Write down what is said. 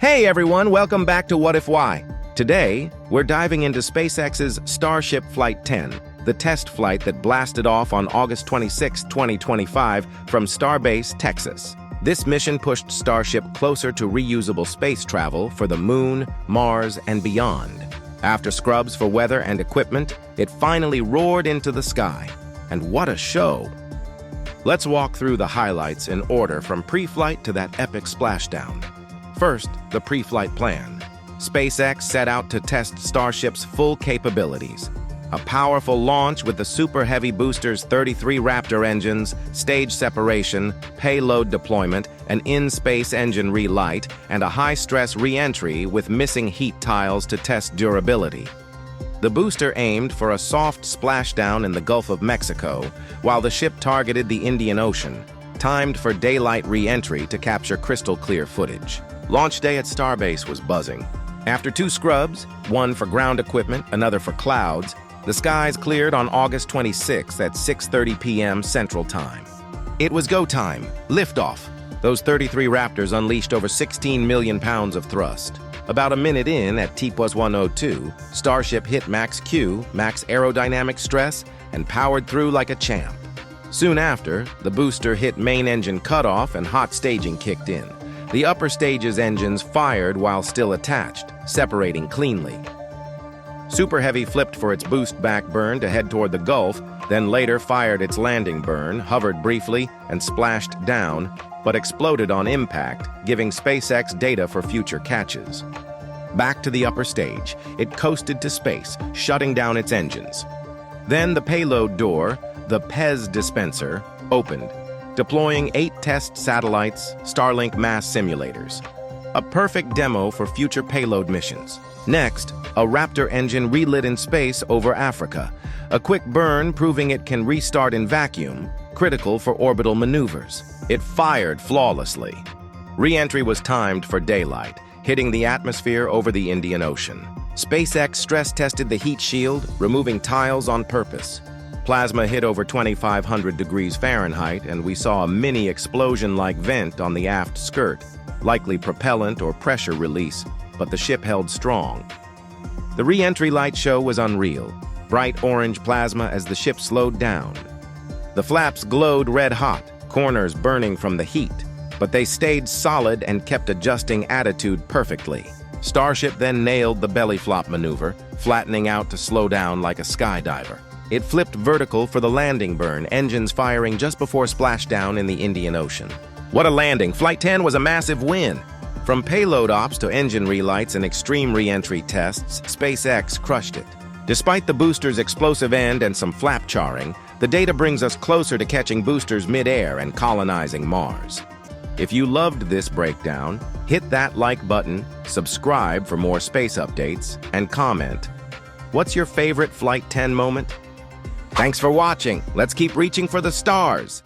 Hey everyone, welcome back to What If Why. Today, we're diving into SpaceX's Starship Flight 10, the test flight that blasted off on August 26, 2025 from Starbase, Texas. This mission pushed Starship closer to reusable space travel for the Moon, Mars, and beyond. After scrubs for weather and equipment, it finally roared into the sky. And what a show! Let's walk through the highlights in order from pre-flight to that epic splashdown. First, the pre-flight plan. SpaceX set out to test Starship's full capabilities. A powerful launch with the Super Heavy booster's 33 Raptor engines, stage separation, payload deployment, an in-space engine relight, and a high-stress re-entry with missing heat tiles to test durability. The booster aimed for a soft splashdown in the Gulf of Mexico, while the ship targeted the Indian Ocean, timed for daylight re-entry to capture crystal-clear footage. Launch day at Starbase was buzzing. After two scrubs, one for ground equipment, another for clouds, the skies cleared on August 26 at 6:30 p.m. Central Time. It was go time, liftoff. Those 33 Raptors unleashed over 16 million pounds of thrust. About a minute in, at T+102, Starship hit max Q, max aerodynamic stress, and powered through like a champ. Soon after, the booster hit main engine cutoff and hot staging kicked in. The upper stage's engines fired while still attached, separating cleanly. Super Heavy flipped for its boost back burn to head toward the Gulf, then later fired its landing burn, hovered briefly, and splashed down, but exploded on impact, giving SpaceX data for future catches. Back to the upper stage, it coasted to space, shutting down its engines. Then the payload door, the PEZ dispenser, opened, deploying 8 test satellites, Starlink mass simulators. A perfect demo for future payload missions. Next, a Raptor engine relit in space over Africa. A quick burn proving it can restart in vacuum, critical for orbital maneuvers. It fired flawlessly. Re-entry was timed for daylight, hitting the atmosphere over the Indian Ocean. SpaceX stress-tested the heat shield, removing tiles on purpose. Plasma hit over 2,500 degrees Fahrenheit, and we saw a mini explosion-like vent on the aft skirt, likely propellant or pressure release, but the ship held strong. The re-entry light show was unreal, bright orange plasma as the ship slowed down. The flaps glowed red-hot, corners burning from the heat, but they stayed solid and kept adjusting attitude perfectly. Starship then nailed the belly flop maneuver, flattening out to slow down like a skydiver. It flipped vertical for the landing burn, engines firing just before splashdown in the Indian Ocean. What a landing! Flight 10 was a massive win. From payload ops to engine relights and extreme re-entry tests, SpaceX crushed it. Despite the booster's explosive end and some flap charring, the data brings us closer to catching boosters mid-air and colonizing Mars. If you loved this breakdown, hit that like button, subscribe for more space updates, and comment. What's your favorite Flight 10 moment? Thanks for watching. Let's keep reaching for the stars.